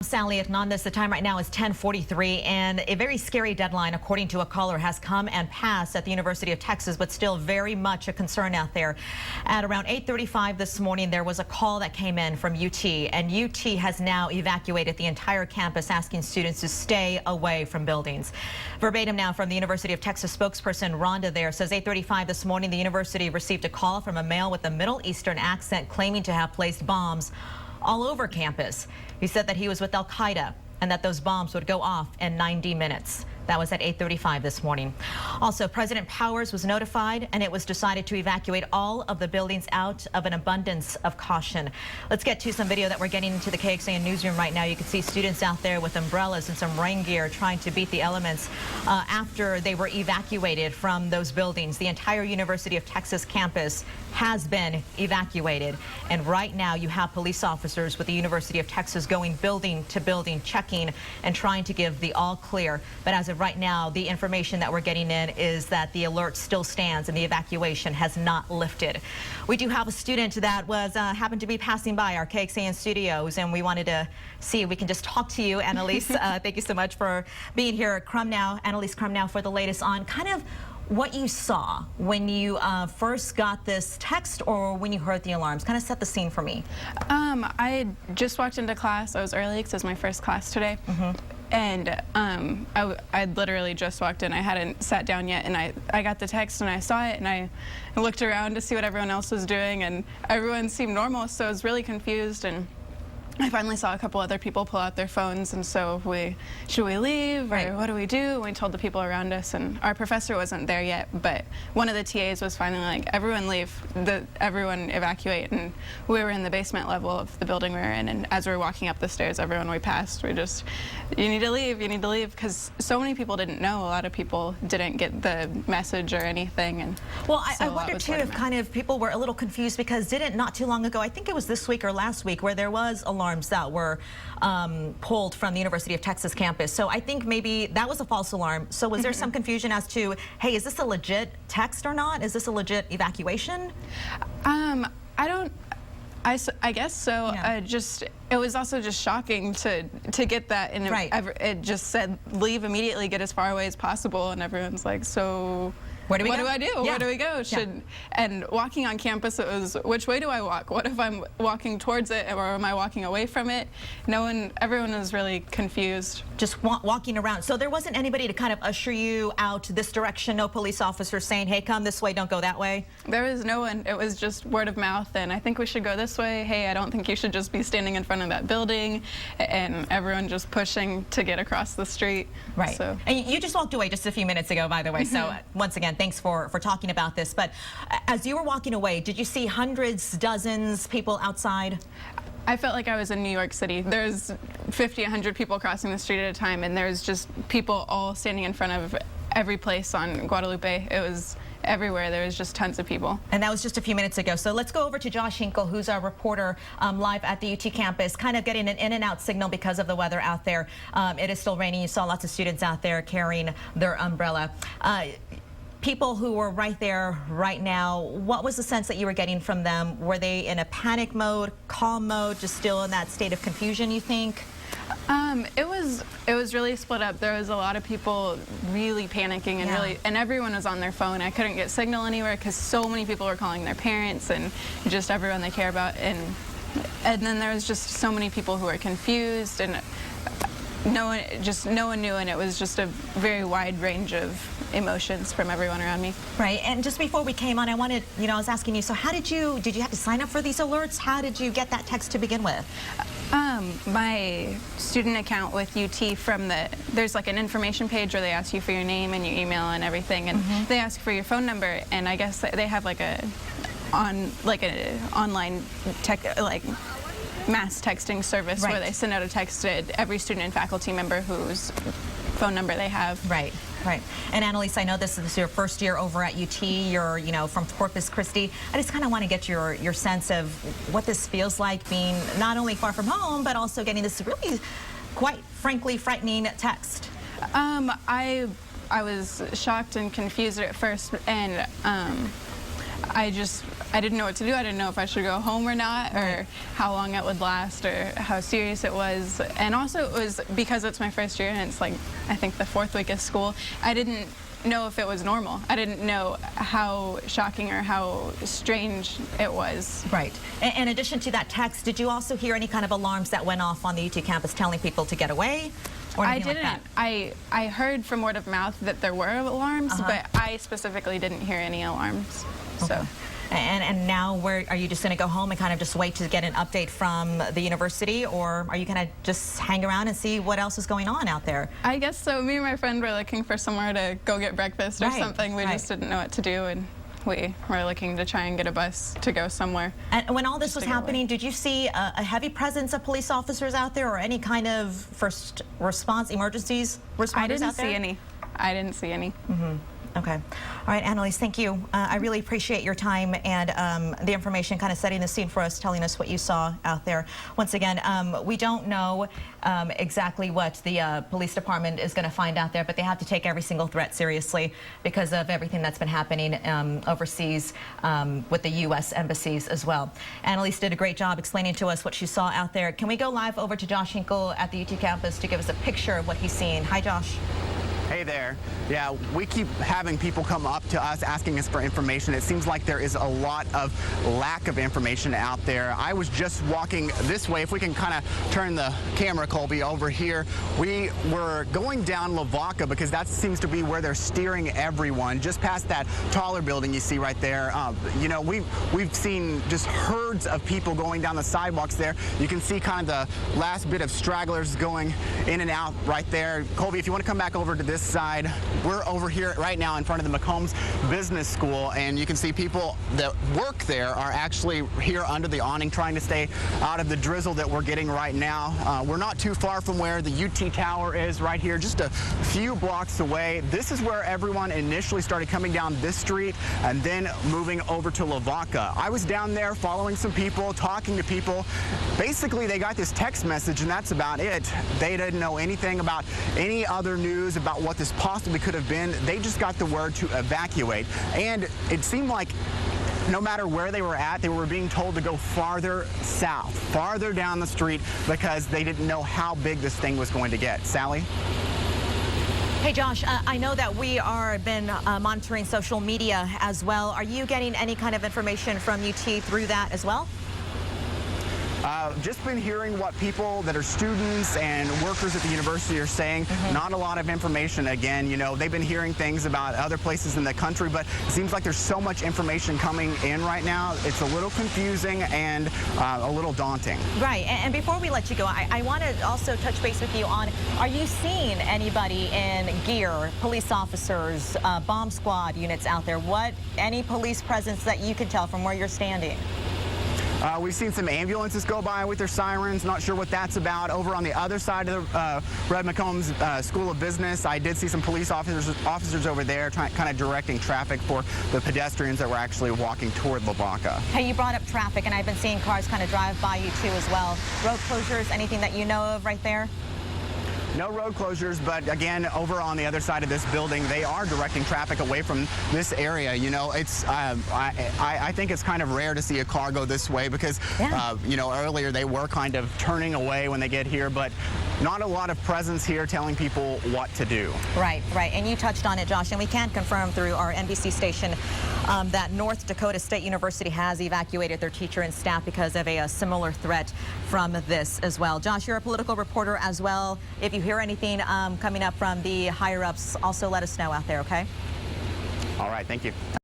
Sally Hernandez, the time right now is 10:43, and a very scary deadline, according to a caller, has come and passed at the University of Texas, but still very much a concern out there. At around 8:35 this morning, there was a call that came in from UT, and UT has now evacuated the entire campus, asking students to stay away from buildings. Verbatim now from the University of Texas spokesperson Rhonda there says 8:35 this morning, the university received a call from a male with a Middle Eastern accent claiming to have placed bombs all over campus. He said that he was with al-Qaida and that those bombs would go off in 90 minutes. That was at 8:35 this morning. Also, President Powers was notified, and it was decided to evacuate all of the buildings out of an abundance of caution. Let's get to some video that we're getting into the KXAN newsroom right now. You can see students out there with umbrellas and some rain gear trying to beat the elements after they were evacuated from those buildings. The entire University of Texas campus has been evacuated, and right now you have police officers with the University of Texas going building to building, checking and trying to give the all clear. But as of right now, the information that we're getting in is that the alert still stands and the evacuation has not lifted. We do have a student that was happened to be passing by our KXAN studios, and we wanted to see if we can just talk to you, Annalise. Thank you so much for being here at Crumnow, Annalise Crumnow, for the latest on kind of what you saw when you first got this text or when you heard the alarms. Kind of set the scene for me. I just walked into class. I was early because it was my first class today. And I literally just walked in. I hadn't sat down yet, and I got the text and I saw it, and I looked around to see what everyone else was doing, and everyone seemed normal, so I was really confused. And I finally saw a couple other people pull out their phones, and so should we leave, or what do we do? And we told the people around us, and our professor wasn't there yet, but one of the TAs was finally like, everyone leave, everyone evacuate. And we were in the basement level of the building we were in, and as we were walking up the stairs, everyone we passed, we just, you need to leave, because so many people didn't know. A lot of people didn't get the message or anything. And well, I wonder too if kind of people were a little confused, because not too long ago, I think it was this week or last week, where there was alarms that were pulled from the University of Texas campus. So I think maybe that was a false alarm. So was there some confusion as to, hey, is this a legit text or not? Is this a legit evacuation? I guess so. Yeah. It was also just shocking to get that, and it just said leave immediately, get as far away as possible, and everyone's like, so where do we go? What do I do? Yeah. Where do we go? And walking on campus, it was, which way do I walk? What if I'm walking towards it, or am I walking away from it? Everyone was really confused. Just walking around. So there wasn't anybody to kind of usher you out this direction? No police officers saying, hey, come this way, don't go that way? There was no one. It was just word of mouth, and I think we should go this way. Hey, I don't think you should just be standing in front of that building, and everyone just pushing to get across the street. Right. So. And you just walked away just a few minutes ago, by the way. So once again, thanks for talking about this. But as you were walking away, did you see hundreds, dozens, people outside? I felt like I was in New York City. There's 50, 100 people crossing the street at a time, and there's just people all standing in front of every place on Guadalupe. It was everywhere. There was just tons of people. And that was just a few minutes ago. So let's go over to Josh Hinkle, who's our reporter live at the UT campus, kind of getting an in and out signal because of the weather out there. It is still raining. You saw lots of students out there carrying their umbrella. People who were right there right now, what was the sense that you were getting from them? Were they in a panic mode, calm mode, just still in that state of confusion, you think? It was really split up. There was a lot of people really panicking, and and everyone was on their phone. I couldn't get signal anywhere because so many people were calling their parents and just everyone they care about. And then there was just so many people who were confused, and no one knew, and it was just a very wide range of emotions from everyone around me. Right. And just before we came on, I wanted, I was asking you, so how did you have to sign up for these alerts? How did you get that text to begin with? My student account with UT, there's like an information page where they ask you for your name and your email and everything, and they ask for your phone number, and I guess they have like an online mass texting service where they send out a text to every student and faculty member whose phone number they have. Right. Right. And Annalise, I know this is your first year over at UT. You're, from Corpus Christi. I just kind of want to get your sense of what this feels like, being not only far from home, but also getting this really, quite frankly, frightening text. I was shocked and confused at first, and I I didn't know what to do. I didn't know if I should go home or not, or how long it would last, or how serious it was. And also it was because it's my first year and it's like, I think the 4th week of school, I didn't know if it was normal. I didn't know how shocking or how strange it was. Right. In addition to that text, did you also hear any kind of alarms that went off on the UT campus telling people to get away? Or I anything didn't. Like that? I heard from word of mouth that there were alarms, but I specifically didn't hear any alarms. Okay. So. And now, where are you just going to go home and kind of just wait to get an update from the university, or are you going to just hang around and see what else is going on out there? I guess so. Me and my friend were looking for somewhere to go get breakfast or something. We just didn't know what to do, and we were looking to try and get a bus to go somewhere. And when all this was happening, did you see a heavy presence of police officers out there, or any kind of first response emergencies responders I didn't out there? see any. I didn't see any. Okay. All right, Annalise, thank you. I really appreciate your time and the information, kind of setting the scene for us, telling us what you saw out there. Once again, we don't know exactly what the police department is going to find out there, but they have to take every single threat seriously because of everything that's been happening overseas with the U.S. embassies as well. Annalise did a great job explaining to us what she saw out there. Can we go live over to Josh Hinkle at the UT campus to give us a picture of what he's seeing? Hi, Josh. Hey there. Yeah, we keep having people come up to us asking us for information. It seems like there is a lot of lack of information out there. I was just walking this way. If we can kind of turn the camera, Colby, over here. We were going down Lavaca because that seems to be where they're steering everyone, just past that taller building you see right there. You know, we've seen just herds of people going down the sidewalks there. You can see kind of the last bit of stragglers going in and out right there. Colby, if you want to come back over to this side, we're over here right now in front of the McCombs Business School, and you can see people that work there are actually here under the awning trying to stay out of the drizzle that we're getting right now. We're not too far from where the UT Tower is right here, just a few blocks away. This is where everyone initially started coming down this street and then moving over to Lavaca. I was down there following some people, talking to people. Basically, they got this text message and that's about it. They didn't know anything about any other news about what this possibly could have been. They just got the word to evacuate. And it seemed like no matter where they were at, they were being told to go farther south, farther down the street, because they didn't know how big this thing was going to get. Sally? Hey, Josh, I know that we are been monitoring social media as well. Are you getting any kind of information from UT through that as well? Just been hearing what people that are students and workers at the university are saying. Not a lot of information. Again, you know, they've been hearing things about other places in the country, but it seems like there's so much information coming in right now. It's a little confusing and a little daunting. Right. And before we let you go, I want to also touch base with you on, are you seeing anybody in gear, police officers, bomb squad units out there? Any police presence that you can tell from where you're standing? We've seen some ambulances go by with their sirens. Not sure what that's about. Over on the other side of the Red McCombs School of Business, I did see some police officers over there kind of directing traffic for the pedestrians that were actually walking toward Lavaca. Hey, you brought up traffic, and I've been seeing cars kind of drive by you too as well. Road closures, anything that you know of right there? No road closures, but again, over on the other side of this building, they are directing traffic away from this area. You know, it's I think it's kind of rare to see a car go this way because, you know, earlier they were kind of turning away when they get here, but not a lot of presence here telling people what to do. Right, right. And you touched on it, Josh, and we can confirm through our NBC station that North Dakota State University has evacuated their teacher and staff because of a similar threat from this as well. Josh, you're a political reporter as well. If you hear anything coming up from the higher ups, also let us know out there, okay? All right, thank you.